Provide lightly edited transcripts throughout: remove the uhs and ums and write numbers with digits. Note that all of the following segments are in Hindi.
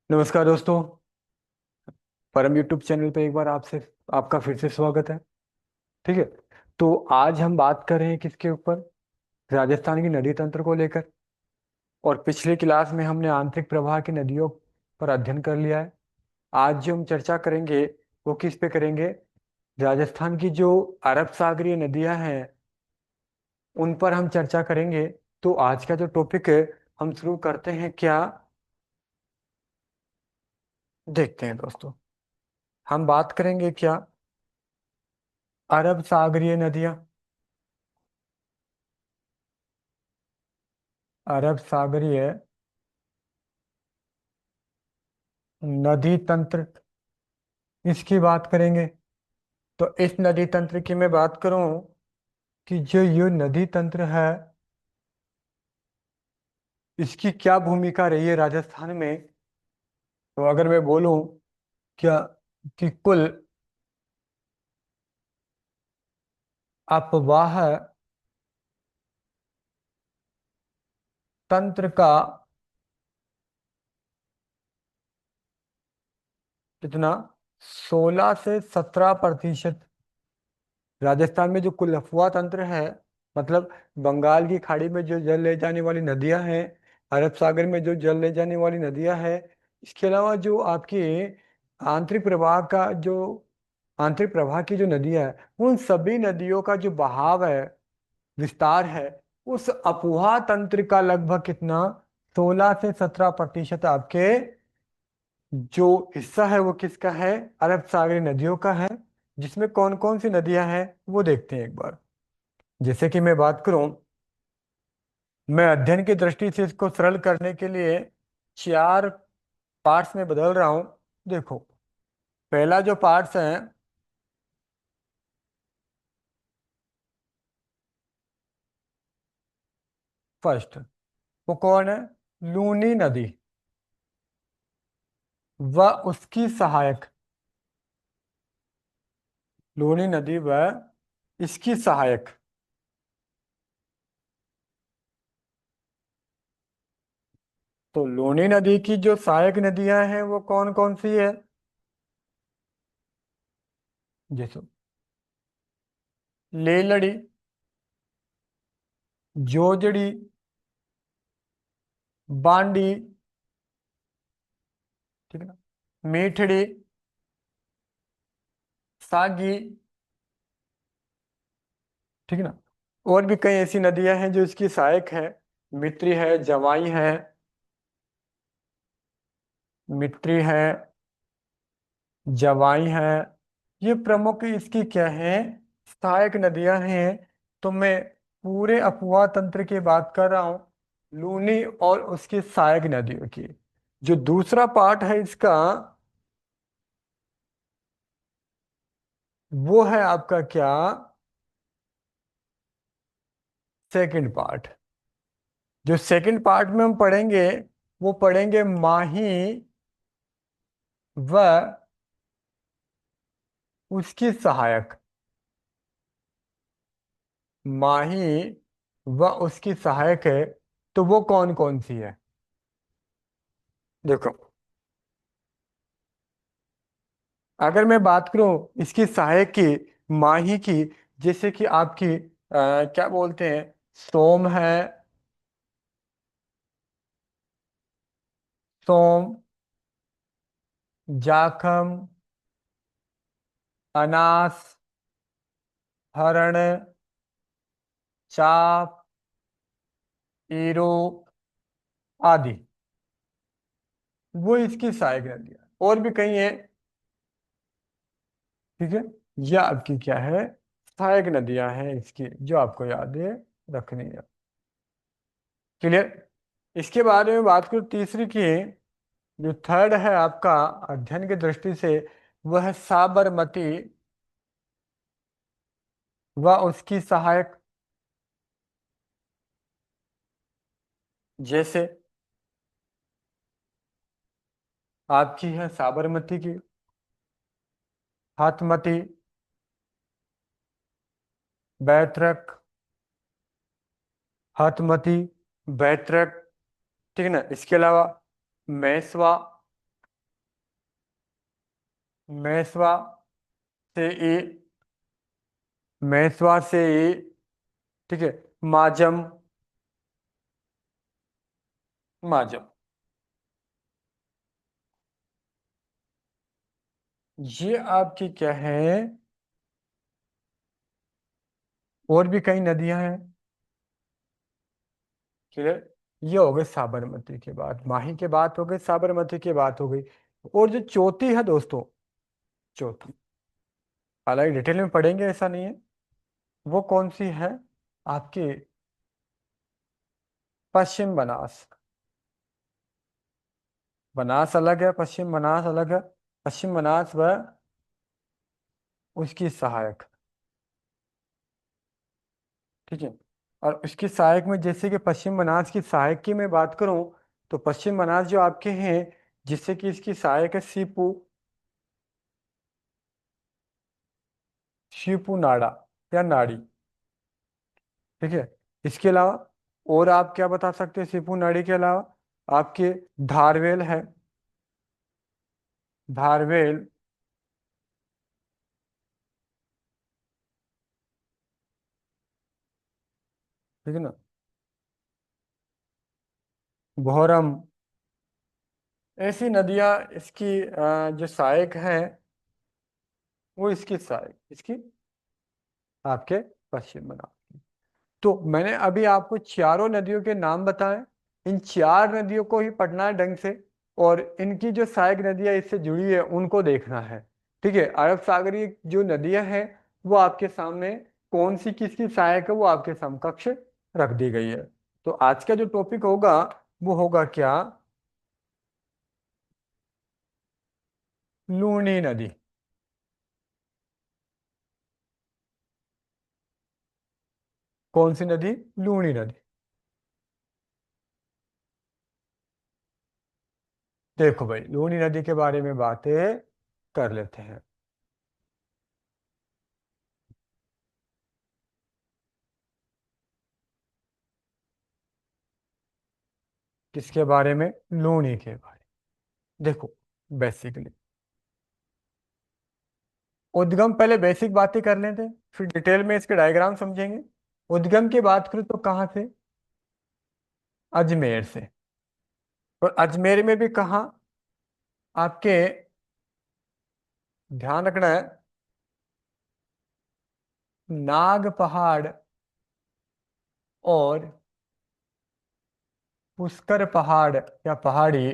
नमस्कार दोस्तों। परम यूट्यूब चैनल पे एक बार आपसे आपका फिर से स्वागत है। ठीक है। तो आज हम बात कर रहे हैं किसके ऊपर? राजस्थान की नदी तंत्र को लेकर। और पिछले क्लास में हमने आंतरिक प्रवाह की नदियों पर अध्ययन कर लिया है। आज जो हम चर्चा करेंगे वो किस पे करेंगे? राजस्थान की जो अरब सागरीय नदियां हैं उन पर हम चर्चा करेंगे। तो आज का जो टॉपिक है हम शुरू करते हैं क्या? देखते हैं दोस्तों। हम बात करेंगे क्या? अरब सागरीय नदियां। अरब सागरीय नदी तंत्र, इसकी बात करेंगे। तो इस नदी तंत्र की मैं बात करूं कि जो ये नदी तंत्र है इसकी क्या भूमिका रही है राजस्थान में। तो अगर मैं बोलूं क्या कि कुल अपवाह तंत्र का कितना 16 से 17% राजस्थान में जो कुल अफवाह तंत्र है, मतलब बंगाल की खाड़ी में जो जल ले जाने वाली नदियां हैं, अरब सागर में जो जल ले जाने वाली नदियां हैं, इसके अलावा जो आपकी आंतरिक प्रवाह का जो आंतरिक प्रवाह की जो नदियां हैं, उन सभी नदियों का जो बहाव है, विस्तार है, उस अफवाह तंत्र का लगभग कितना 16 से 17% आपके जो हिस्सा है वो किसका है? अरब सागरी नदियों का है। जिसमें कौन कौन सी नदियां हैं वो देखते हैं एक बार। जैसे कि मैं बात करूं, मैं अध्ययन की दृष्टि से इसको सरल करने के लिए चार पार्ट्स में बदल रहा हूं। देखो, पहला जो पार्ट्स है, फर्स्ट, वो कौन है? लूनी नदी व उसकी सहायक। लूनी नदी व इसकी सहायक। तो लूनी नदी की जो सहायक नदियां हैं वो कौन कौन सी है? जैसे लेलड़ी, जोजड़ी, बांडी, ठीक है ना, मीठड़ी, सागी, ठीक है ना। और भी कई ऐसी नदियां हैं जो इसकी सहायक है। मित्री है, जवाई है, मित्री है, जवाई है। ये प्रमुख इसकी क्या है? सहायक नदियां हैं। तो मैं पूरे अफवाह तंत्र की बात कर रहा हूँ, लूनी और उसकी सहायक नदियों की। जो दूसरा पार्ट है इसका, वो है आपका क्या? Second part. जो सेकंड पार्ट में हम पढ़ेंगे वो पढ़ेंगे माही व उसकी सहायक। माही व उसकी सहायक है। तो वो कौन कौन सी है? देखो, अगर मैं बात करूं इसकी सहायक की, माही की, जैसे कि आपकी क्या बोलते हैं, सोम है, सोम, जाखम, अनास, हरण, चाप, ईरो आदि, वो इसकी सहायक नदियां। और भी कई है, ठीक है। यह आपकी क्या है? सहायक नदियां हैं इसकी, जो आपको याद है, रखनी है। क्लियर? इसके बारे में बात करूं तीसरी की, जो थर्ड है आपका अध्ययन की दृष्टि से, वह है साबरमती व उसकी सहायक। जैसे आपकी है साबरमती की, हाथमती, बैतरक, हाथमती, बैतरक, ठीक है ना। इसके अलावा मैसवा, मेस्वा से ई, मेस्वा से ई, ठीक है। माजम, माजम। ये आपकी क्या है, और भी कई नदियां हैं। क्लियर। ये हो गए साबरमती के बाद, माही के बात हो गई, साबरमती की बात हो गई। और जो चौथी है दोस्तों, चौथी, हालांकि डिटेल में पढ़ेंगे ऐसा नहीं है, वो कौन सी है आपकी, पश्चिम बनास। बनास अलग है, पश्चिम बनास अलग है। पश्चिम बनास वह उसकी सहायक, ठीक है। और उसकी सहायक में, जैसे कि पश्चिम बनास की सहायक की मैं बात करूं, तो पश्चिम बनास जो आपके हैं, जिससे कि इसकी सहायक है सीपू, शिपू नाड़ा या नाड़ी, ठीक है। इसके अलावा और आप क्या बता सकते हैं, सीपू नाड़ी के अलावा आपके धारवेल है, धारवेल, ठीक है ना। घोरम, ऐसी नदियां इसकी जो सहायक है, वो इसकी सहायक, इसकी आपके पश्चिम बंगाल। तो मैंने अभी आपको चारों नदियों के नाम बताए, इन चार नदियों को ही पढ़ना है ढंग से, और इनकी जो सहायक नदियां इससे जुड़ी है उनको देखना है, ठीक है। अरब सागरीय जो नदियां हैं, वो आपके सामने कौन सी किसकी सहायक है वो आपके समकक्ष रख दी गई है। तो आज का जो टॉपिक होगा, वो होगा क्या, लूनी नदी। कौन सी नदी, लूनी नदी। देखो भाई, लूनी नदी के बारे में बातें कर लेते हैं। किसके बारे में, लूनी के बारे में। देखो, बेसिकली उद्गम, पहले बेसिक बातें कर लेते हैं, फिर डिटेल में इसके डायग्राम समझेंगे। उद्गम की बात करूं तो कहाँ से, अजमेर से। और अजमेर में भी कहाँ, आपके ध्यान रखना है, नाग पहाड़ और पुष्कर पहाड़ या पहाड़ी,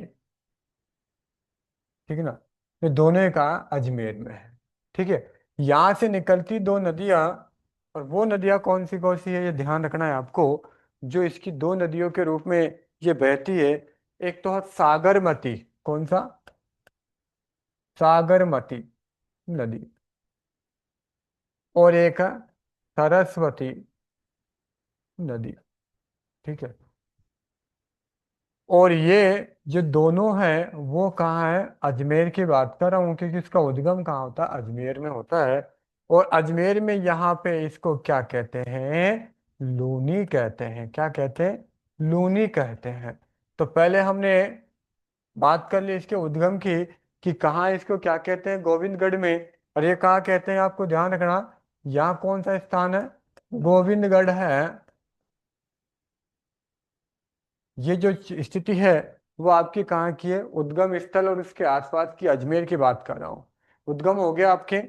ठीक है ना, ये दोनों का अजमेर में है, ठीक है। यहाँ से निकलती दो नदियाँ, और वो नदियाँ कौन सी है, ये ध्यान रखना है आपको, जो इसकी दो नदियों के रूप में ये बहती है। एक तो है सागरमती, कौन सा, सागरमती नदी, और एक है सरस्वती नदी, ठीक है। और ये जो दोनों हैं वो कहाँ है, अजमेर की बात कर रहा हूँ, क्योंकि इसका उद्गम कहाँ होता है, अजमेर में होता है। और अजमेर में यहाँ पे इसको क्या कहते हैं, लूनी कहते हैं। क्या कहते हैं, लूनी कहते हैं। तो पहले हमने बात कर ली इसके उद्गम की, कि कहाँ इसको क्या कहते हैं, गोविंदगढ़ में। और ये कहाँ कहते हैं, आपको ध्यान रखना, यहाँ कौन सा स्थान है, गोविंदगढ़ है। ये जो स्थिति है, वो आपकी कहाँ की है, उद्गम स्थल और उसके आसपास की अजमेर की बात कर रहा हूँ। उद्गम हो गया आपके,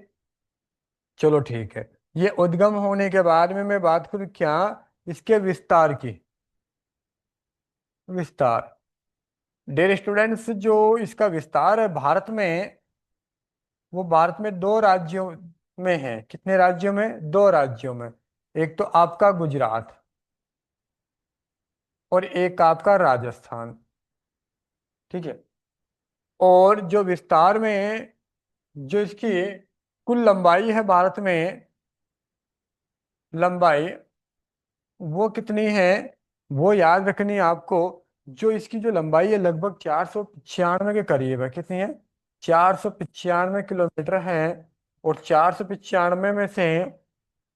चलो ठीक है। ये उद्गम होने के बाद में मैं बात करूँ क्या, इसके विस्तार की, विस्तार। डियर स्टूडेंट्स, जो इसका विस्तार है भारत में, वो भारत में दो राज्यों में है। कितने राज्यों में, दो राज्यों में। एक तो आपका गुजरात, और एक आपका राजस्थान, ठीक है। और जो विस्तार में, जो इसकी कुल लंबाई है भारत में, लंबाई वो कितनी है, वो याद रखनी है आपको। जो इसकी जो लंबाई है, लगभग 495 के करीब है। कितनी है, 495 किलोमीटर है। और 495 में से,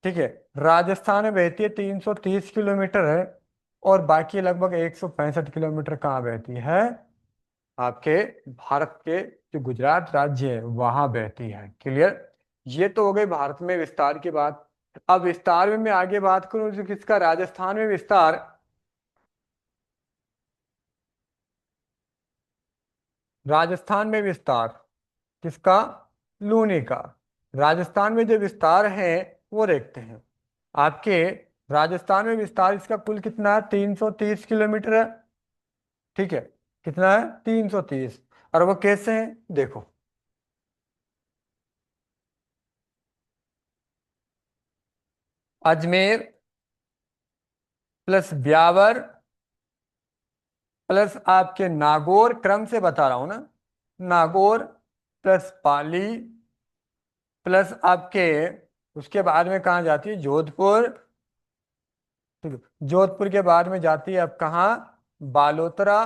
ठीक है, राजस्थान में बहती है 330 किलोमीटर है, और बाकी लगभग 165 किलोमीटर कहाँ बहती है, आपके भारत के जो गुजरात राज्य है वहां बहती है। क्लियर। ये तो हो गई भारत में विस्तार की बात। अब विस्तार में मैं आगे बात करूं तो किसका, राजस्थान में विस्तार। राजस्थान में विस्तार किसका, लूनी का। राजस्थान में जो विस्तार है वो देखते हैं। आपके राजस्थान में विस्तार इसका कुल कितना है, 330 किलोमीटर है। ठीक है, कितना है, 330। और वो कैसे है देखो। अजमेर प्लस ब्यावर प्लस आपके नागौर, क्रम से बता रहा हूं ना, नागौर प्लस पाली प्लस आपके, उसके बाद में कहाँ जाती है, जोधपुर। ठीक है, जोधपुर के बाद में जाती है अब कहाँ, बालोतरा।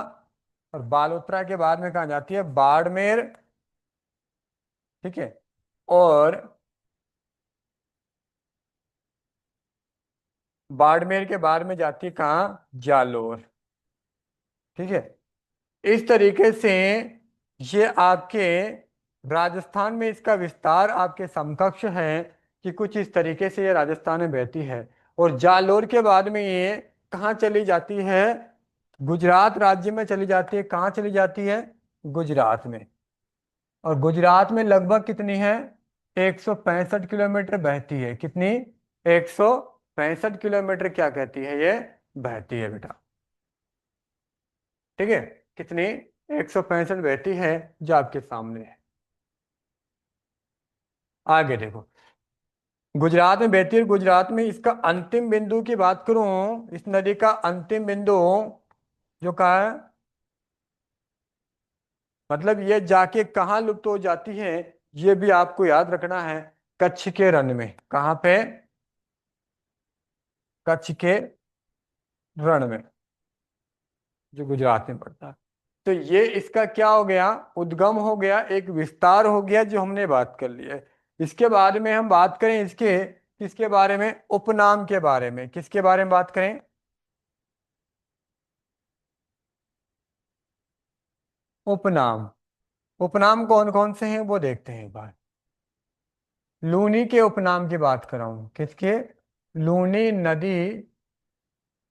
और बालोतरा के बाद में कहाँ जाती है, बाड़मेर। ठीक है। और बाड़मेर के बाद में जाती है कहाँ, जालोर। ठीक है। इस तरीके से ये आपके राजस्थान में इसका विस्तार आपके समकक्ष है कि कुछ इस तरीके से ये राजस्थान में बहती है। और जालोर के बाद में ये कहाँ चली जाती है, गुजरात राज्य में चली जाती है। कहाँ चली जाती है, गुजरात में। और गुजरात में लगभग कितनी है, 165 किलोमीटर बहती है। कितनी, 165 किलोमीटर क्या कहती है ये, बहती है बेटा। ठीक है, कितनी, 165 बहती है, जो आपके सामने है। आगे देखो, गुजरात में बहती है। गुजरात में इसका अंतिम बिंदु की बात करूं, इस नदी का अंतिम बिंदु जो कहा है, मतलब ये जाके कहाँ लुप्त हो जाती है, ये भी आपको याद रखना है। कच्छ के रण में। कहाँ पे, कच्छ के रण में, जो गुजरात में पड़ता है। तो ये इसका क्या हो गया, उद्गम हो गया, एक विस्तार हो गया जो हमने बात कर लिया है। इसके बारे में हम बात करें, इसके किसके बारे में, उपनाम के बारे में। किसके बारे में बात करें, उपनाम। उपनाम कौन कौन से हैं वो देखते हैं एक बार। लूनी के उपनाम की बात कर रहा हूं, किसके, लूनी नदी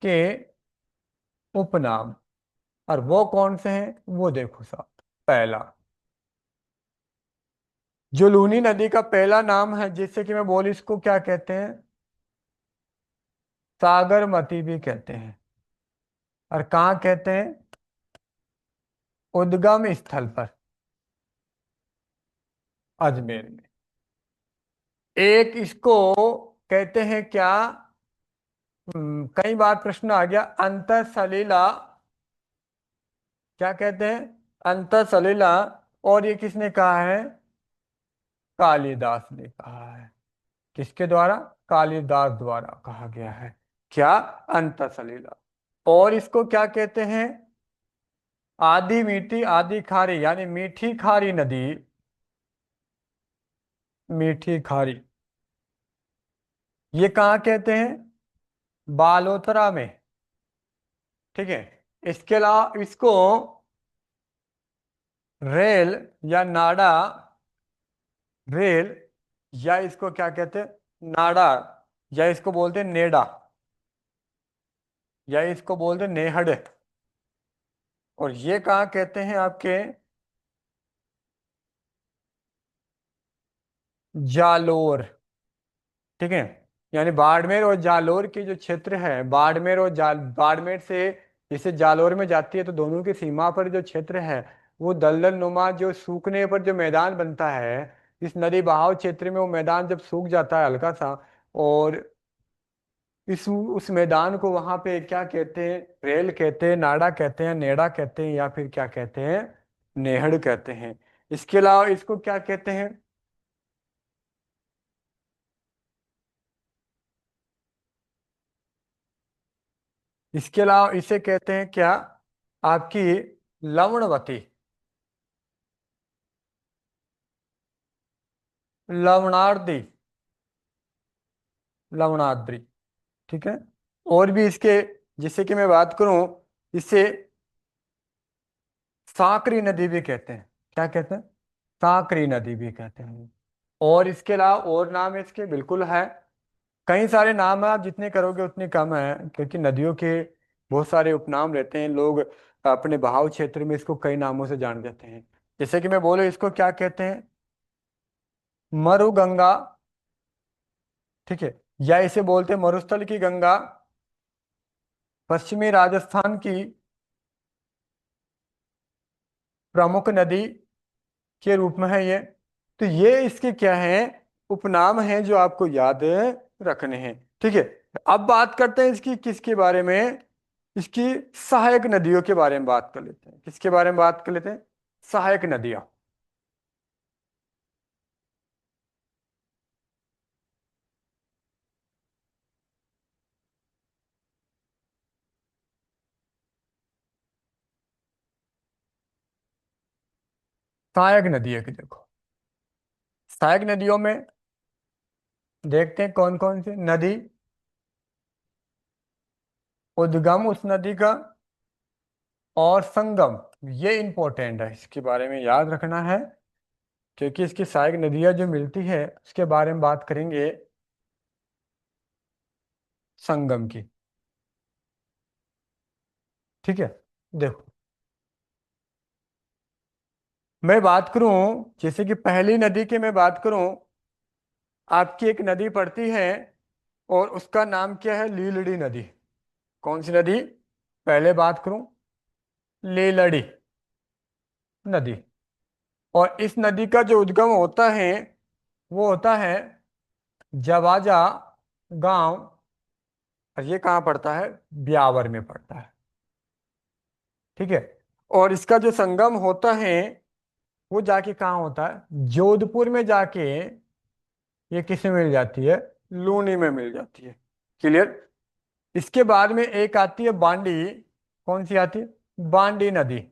के उपनाम। और वो कौन से हैं वो देखो साहब। पहला, जो लूनी नदी का पहला नाम है, जिससे कि मैं बोल, इसको क्या कहते हैं, सागरमती भी कहते हैं। और कहाँ कहते हैं, उद्गम स्थल पर, अजमेर में। एक इसको कहते हैं क्या, कई बार प्रश्न आ गया, अंतर सलीला। क्या कहते हैं, अंतर सलीला। और ये किसने कहा है, कालिदास ने कहा है। किसके द्वारा, कालिदास द्वारा कहा गया है। क्या, अंतर सलीला। और इसको क्या कहते हैं, आदि मीठी आदि खारी, यानी मीठी खारी नदी। मीठी खारी, ये कहाँ कहते हैं, बालोतरा में। ठीक है। इसके अलावा इसको रेल या नाड़ा, रेल, या इसको क्या कहते हैं, नाड़ा, या इसको बोलते हैं नेड़ा, या इसको बोलते हैं नेहड़। और ये कहाँ कहते हैं आपके, जालोर। ठीक है। यानी बाड़मेर और जालोर की जो क्षेत्र है, बाड़मेर और बाड़मेर से जैसे जालोर में जाती है, तो दोनों की सीमा पर जो क्षेत्र है, वो दलदल नुमा, जो सूखने पर जो मैदान बनता है, इस नदी बहाव क्षेत्र में वो मैदान जब सूख जाता है हल्का सा, और इस उस मैदान को वहां पे क्या कहते हैं, रेल कहते हैं, नाड़ा कहते हैं, नेड़ा कहते हैं, या फिर क्या कहते हैं, नेहड़ कहते हैं। इसके अलावा इसको क्या कहते हैं, इसके अलावा इसे कहते हैं क्या, आपकी लवणवती, लवणार्दी, लवणाद्री। ठीक है। और भी इसके, जिससे कि मैं बात करूं, इससे सांकरी नदी भी कहते हैं। क्या कहते हैं? सांकरी नदी भी कहते हैं। और इसके अलावा और नाम है इसके, बिल्कुल है। कई सारे नाम है, आप जितने करोगे उतने कम है, क्योंकि नदियों के बहुत सारे उपनाम रहते हैं। लोग अपने बहाव क्षेत्र में इसको कई नामों से जान देते हैं। जैसे कि मैं बोले, इसको क्या कहते हैं? मरुगंगा, ठीक है। या इसे बोलते हैं मरुस्थल की गंगा, पश्चिमी राजस्थान की प्रमुख नदी के रूप में है ये। तो ये इसके क्या है, उपनाम हैं जो आपको याद रखने हैं। ठीक है। अब बात करते हैं इसकी किसके बारे में, इसकी सहायक नदियों के बारे में बात कर लेते हैं। किसके बारे में बात कर लेते हैं? सहायक नदियां। सहायक नदी है कि देखो, सहायक नदियों में देखते हैं कौन कौन सी नदी। उद्गम उस नदी का और संगम, ये इंपॉर्टेंट है, इसके बारे में याद रखना है। क्योंकि इसकी सहायक नदियां जो मिलती है उसके बारे में बात करेंगे, संगम की। ठीक है। देखो, मैं बात करूं, जैसे कि पहली नदी की मैं बात करूं, आपकी एक नदी पड़ती है और उसका नाम क्या है? लीलड़ी नदी। कौन सी नदी? पहले बात करूं, लीलड़ी नदी। और इस नदी का जो उद्गम होता है वो होता है जवाजा गांव। और ये कहाँ पड़ता है? ब्यावर में पड़ता है। ठीक है। और इसका जो संगम होता है वो जाके कहाँ होता है? जोधपुर में जाके ये किसमें मिल जाती है? लूनी में मिल जाती है। क्लियर? इसके बाद में एक आती है बांडी। कौन सी आती है? बांडी नदी।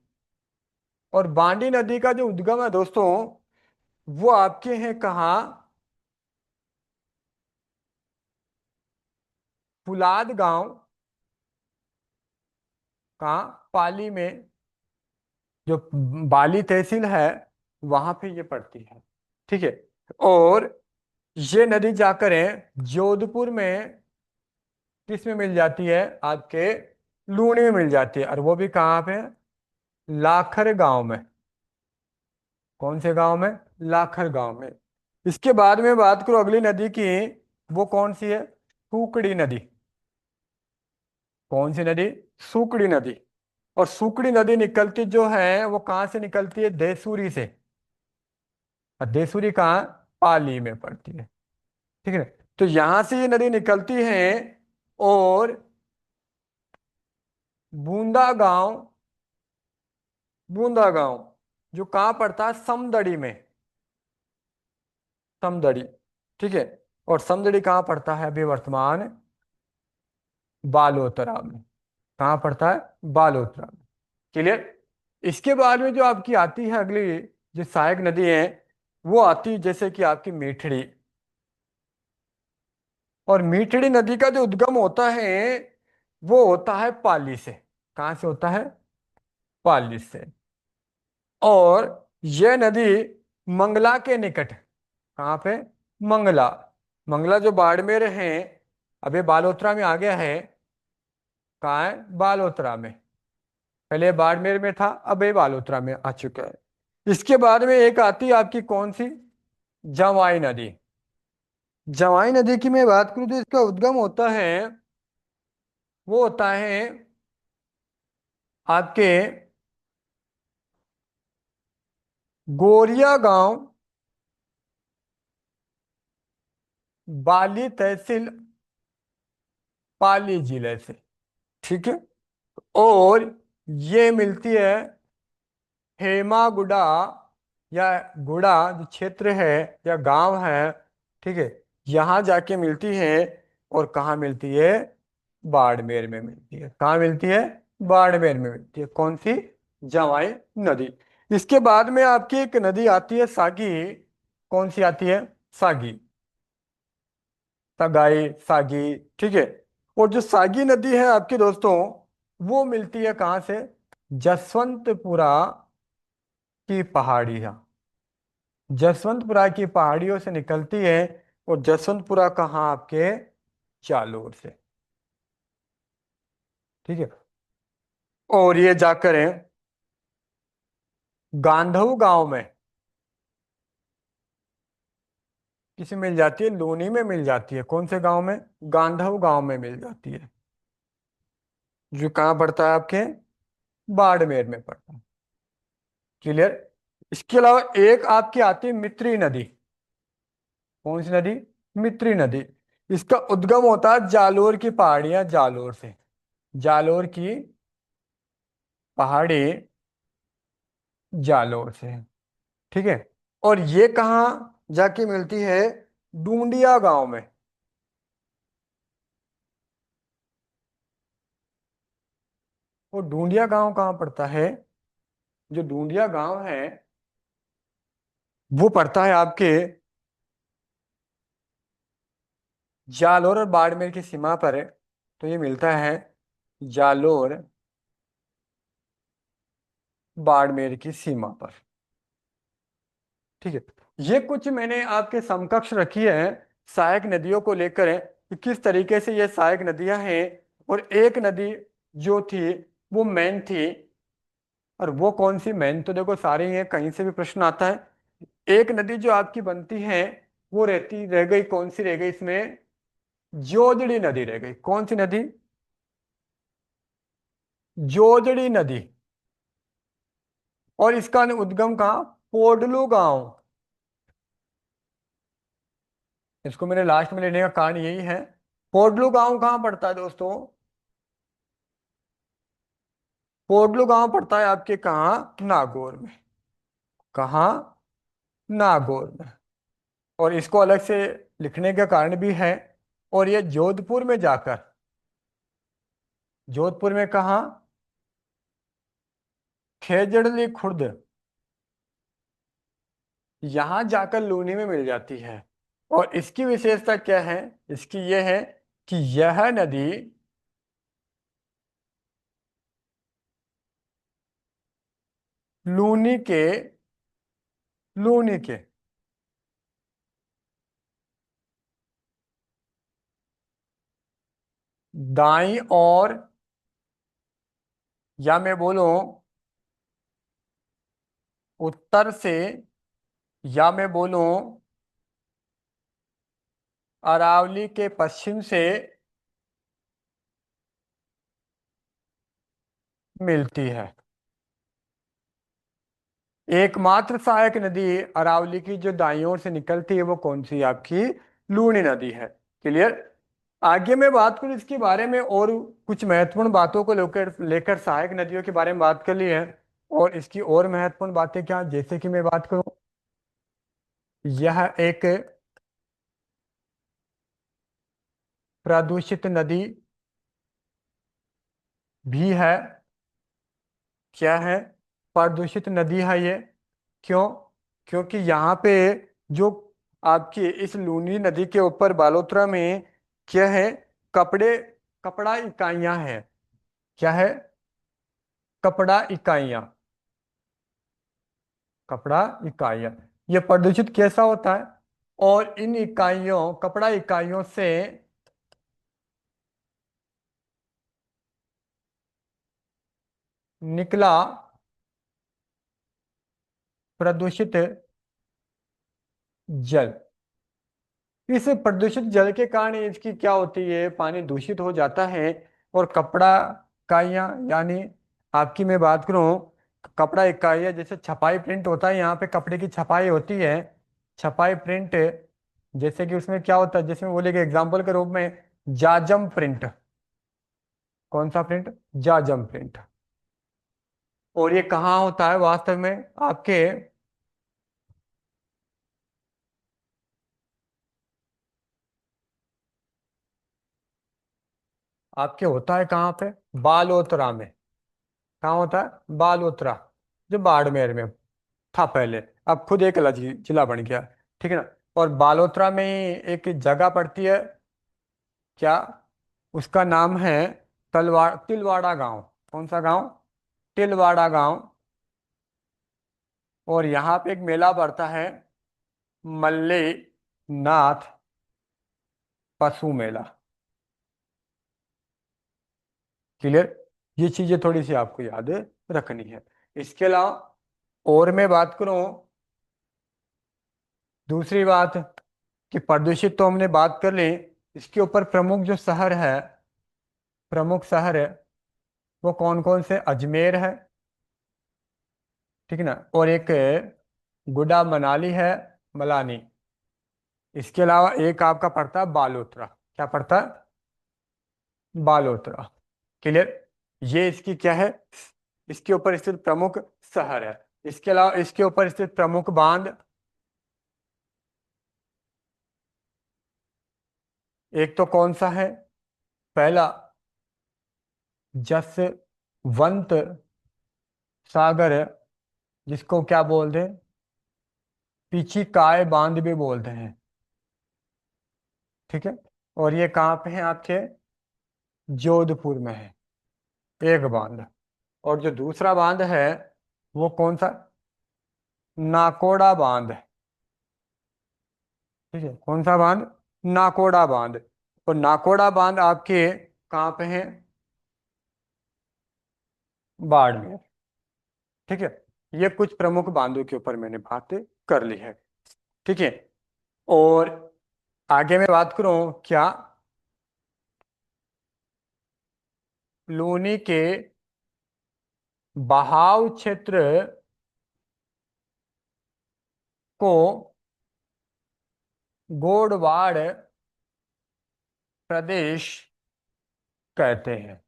और बांडी नदी का जो उद्गम है दोस्तों, वो आपके हैं कहाँ? फुलाद गांव। कहाँ? पाली में, जो बाली तहसील है वहां पे ये पड़ती है। ठीक है। और ये नदी जाकर है जोधपुर में, किस में मिल जाती है? आपके लूणी में मिल जाती है। और वो भी कहाँ पे? लाखर गांव में। कौन से गांव में? लाखर गांव में। इसके बाद में बात करो अगली नदी की, वो कौन सी है? सुकड़ी नदी। कौन सी नदी? सुकड़ी नदी। और सुकड़ी नदी निकलती जो है वो कहाँ से निकलती है? देसूरी से। और देसूरी कहाँ? पाली में पड़ती है। ठीक है। तो यहां से ये नदी निकलती है और बूंदा गांव, बूंदा गांव जो कहाँ पड़ता है? समदड़ी में। समदड़ी। ठीक है। और समदड़ी कहाँ पड़ता है अभी वर्तमान? बालोतरा में। कहाँ पड़ता है? बालोतरा में। क्लियर? इसके बाद में जो आपकी आती है अगली, जो सहायक नदी है, वो आती है जैसे कि आपकी मीठड़ी। और मीठड़ी नदी का जो उद्गम होता है वो होता है पाली से। कहाँ से होता है? पाली से। और यह नदी मंगला के निकट, कहाँ पे? मंगला। मंगला जो बाड़मेर है, अब ये बालोतरा में आ गया है। कहाँ है? बालोतरा में। पहले बाड़मेर में था, अब ये बालोतरा में आ चुका है। इसके बाद में एक आती है आपकी कौन सी? जवाई नदी। जवाई नदी की मैं बात करूं तो इसका उद्गम होता है, वो होता है आपके गोरिया गांव, बाली तहसील, पाली जिले से। ठीक है। और ये मिलती है हेमागुड़ा, या गुड़ा जो क्षेत्र है या गांव है, ठीक है, यहाँ जाके मिलती है। और कहाँ मिलती है? बाड़मेर में मिलती है। कहाँ मिलती है? बाड़मेर में मिलती है। कौन सी? जवाई नदी। इसके बाद में आपकी एक नदी आती है सागी। कौन सी आती है? सागी। सगाई, सागी। ठीक है। और जो सागी नदी है आपके दोस्तों, वो मिलती है कहाँ से? जसवंतपुरा की पहाड़ियाँ जसवंतपुरा की पहाड़ियों से निकलती है। और जसवंतपुरा कहाँ आपके? जालोर से। ठीक है। और ये जाकर है गांधव गांव में किसे मिल जाती है? लूनी में मिल जाती है। कौन से गांव में? गांधव गांव में मिल जाती है, जो कहाँ पड़ता है आपके? बाड़मेर में पड़ता है। क्लियर। इसके अलावा एक आपकी आती है मित्री नदी। कौन सी नदी? मित्री नदी। इसका उद्गम होता है जालोर की पहाड़ियां, जालोर से। जालोर की पहाड़ी जालोर से। ठीक है। और ये कहाँ जाके मिलती है? डूंडिया गांव में। वो डूंडिया गांव कहाँ पड़ता है? जो डूंडिया गांव है वो पड़ता है आपके जालोर और बाड़मेर की सीमा पर है। तो ये मिलता है जालोर बाड़मेर की सीमा पर। ठीक है। ये कुछ मैंने आपके समकक्ष रखी है सहायक नदियों को लेकर है कि किस तरीके से ये सहायक नदियां हैं। और एक नदी जो थी वो मेन थी। और वो कौन सी मेन? तो देखो सारे ही हैं, कहीं से भी प्रश्न आता है। एक नदी जो आपकी बनती है वो रहती रह गई, कौन सी रह गई इसमें? जोजड़ी नदी रह गई। कौन सी नदी? जोजड़ी नदी। और इसका उद्गम कहाँ? पोडलू गांव। इसको मैंने लास्ट में लेने का कारण यही है। पोडलू गांव कहाँ पड़ता है दोस्तों? पोडलू गांव पड़ता है आपके कहाँ? नागौर में। कहाँ? नागौर में। और इसको अलग से लिखने का कारण भी है। और ये जोधपुर में जाकर, जोधपुर में कहाँ? खेजड़ली खुर्द। यहां जाकर लूनी में मिल जाती है। और इसकी विशेषता क्या है? इसकी यह है कि यह नदी लूनी के, लूनी के दाई और, या मैं बोलूं उत्तर से, या मैं बोलूं अरावली के पश्चिम से मिलती है। एकमात्र सहायक नदी अरावली की जो दाईं ओर से निकलती है वो कौन सी? आपकी लूनी नदी है। क्लियर। आगे मैं बात करूं इसके बारे में, और कुछ महत्वपूर्ण बातों को लेकर लेकर सहायक नदियों के बारे में बात कर ली है। और इसकी और महत्वपूर्ण बातें क्या, जैसे कि मैं बात करूं, यह एक प्रदूषित नदी भी है। क्या है? प्रदूषित नदी है ये। क्यों? क्योंकि यहाँ पे जो आपकी इस लूनी नदी के ऊपर बालोतरा में क्या है? कपड़े, कपड़ा इकाइयां हैं। क्या है? कपड़ा इकाइयां। कपड़ा इकाइयां। ये प्रदूषित कैसा होता है? और इन इकाइयों, कपड़ा इकाइयों से निकला प्रदूषित जल, इस प्रदूषित जल के कारण इसकी क्या होती है? पानी दूषित हो जाता है। और कपड़ा इकाइयाँ, यानी आपकी मैं बात करूं, कपड़ा इकाइयाँ जैसे छपाई प्रिंट होता है, यहाँ पे कपड़े की छपाई होती है। छपाई प्रिंट, जैसे कि उसमें क्या होता है, जैसे मैं बोलेगा एग्जाम्पल के रूप में जाजम प्रिंट। कौन सा प्रिंट? जाजम प्रिंट। और ये कहाँ होता है वास्तव में? आपके, आपके होता है कहाँ पे? बालोतरा में। कहाँ होता है? बालोतरा, जो बाड़मेर में था पहले, अब खुद एक अलग जिला बन गया। ठीक है ना। और बालोतरा में ही एक जगह पड़ती है। क्या? उसका नाम है तिलवाड़ा गांव। कौन सा गांव? तिलवाड़ा गांव। और यहाँ पे एक मेला पड़ता है, मल्ले नाथ पशु मेला। क्लियर? ये चीजें थोड़ी सी आपको याद रखनी है। इसके अलावा और मैं बात करूं, दूसरी बात कि प्रदूषित तो हमने बात कर ली। इसके ऊपर प्रमुख जो शहर है, प्रमुख शहर है, वो कौन कौन से? अजमेर है, ठीक है ना, और एक गुडा मनाली है, मलानी। इसके अलावा एक आपका पड़ता है बालोतरा। क्या पड़ता है? बालोतरा। क्लियर? ये इसकी क्या है? इसके ऊपर स्थित प्रमुख शहर है। इसके अलावा इसके ऊपर स्थित प्रमुख बांध, एक तो कौन सा है? पहला जसवंत सागर है, जिसको क्या बोलते हैं? पीछी काय बांध भी बोलते हैं। ठीक है? और ये कहाँ पे है आपके? जोधपुर में है एक बांध। और जो दूसरा बांध है वो कौन सा? नाकोड़ा बांध। ठीक है, कौन सा बांध? नाकोड़ा बांध। और नाकोड़ा बांध आपके कहाँ पे है? बाड़मेर। ठीक है? ये कुछ प्रमुख बांधों के ऊपर मैंने बात कर ली है। ठीक है? और आगे मैं बात करूं क्या? लूनी के बहाव क्षेत्र को गोडवाड़ प्रदेश कहते हैं।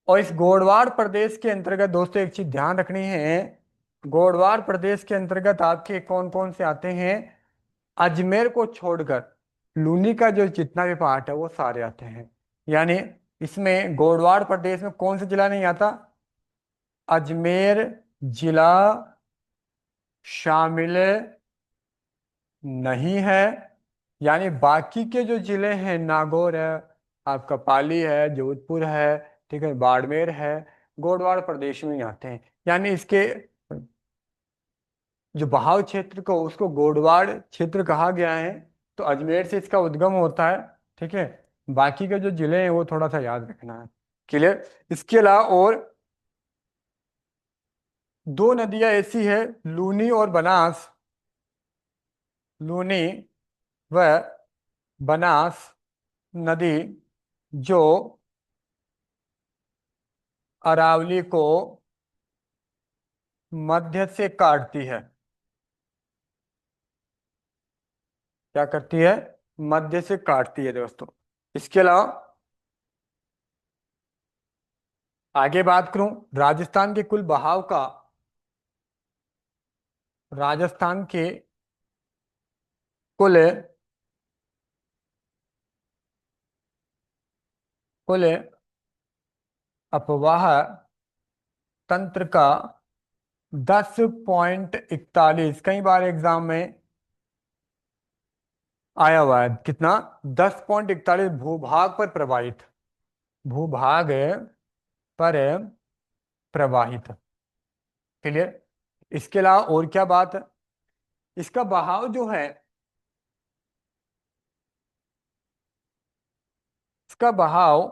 और इस गोडवाड़ प्रदेश के अंतर्गत दोस्तों एक चीज ध्यान रखनी है, गोडवाड़ प्रदेश के अंतर्गत आपके कौन कौन से आते हैं? अजमेर को छोड़कर लूनी का जो जितना भी पार्ट है वो सारे आते हैं। यानी इसमें गोडवाड़ प्रदेश में कौन सा जिला नहीं आता? अजमेर जिला शामिल नहीं है। यानी बाकी के जो जिले हैं, नागौर है, आपका पाली है, जोधपुर है, ठीक है, बाड़मेर है, गोडवाड़ प्रदेश में ही आते हैं। यानी इसके जो बहाव क्षेत्र को उसको गोडवाड़ क्षेत्र कहा गया है। तो अजमेर से इसका उद्गम होता है। ठीक है? बाकी के जो जिले हैं वो थोड़ा सा याद रखना है। क्लियर? इसके अलावा और दो नदियां ऐसी है, लूनी और बनास। लूनी व बनास नदी जो अरावली को मध्य से काटती है। क्या करती है? मध्य से काटती है दोस्तों। इसके अलावा आगे बात करूं राजस्थान के कुल बहाव का, राजस्थान के कुल कुल अपवाह तंत्र का 10.41, कई बार एग्जाम में आया हुआ है। कितना? 10.41 भूभाग पर प्रवाहित, भूभाग पर प्रवाहित। क्लियर? इसके अलावा और क्या बात है? इसका बहाव जो है, इसका बहाव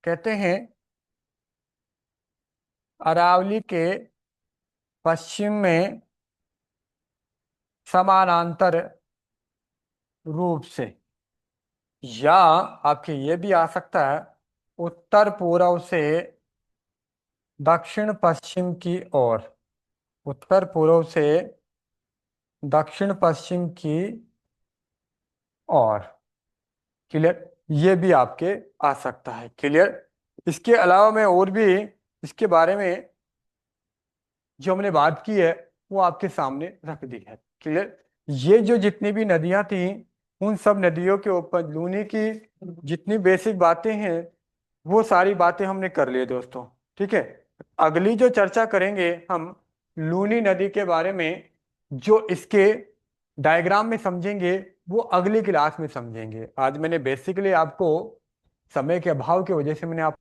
कहते हैं अरावली के पश्चिम में समानांतर रूप से, या आपके ये भी आ सकता है उत्तर पूर्व से दक्षिण पश्चिम की ओर, उत्तर पूर्व से दक्षिण पश्चिम की ओर। क्लियर? ये भी आपके आ सकता है। क्लियर? इसके अलावा मैं और भी इसके बारे में जो हमने बात की है वो आपके सामने रख दी है। क्लियर? ये जो जितनी भी नदियां थी, उन सब नदियों के ऊपर लूनी की जितनी बेसिक बातें हैं वो सारी बातें हमने कर ली दोस्तों। ठीक है? अगली जो चर्चा करेंगे हम लूनी नदी के बारे में, जो इसके डायग्राम में समझेंगे वो अगली क्लास में समझेंगे। आज मैंने बेसिकली आपको समय के अभाव की वजह से मैंने आप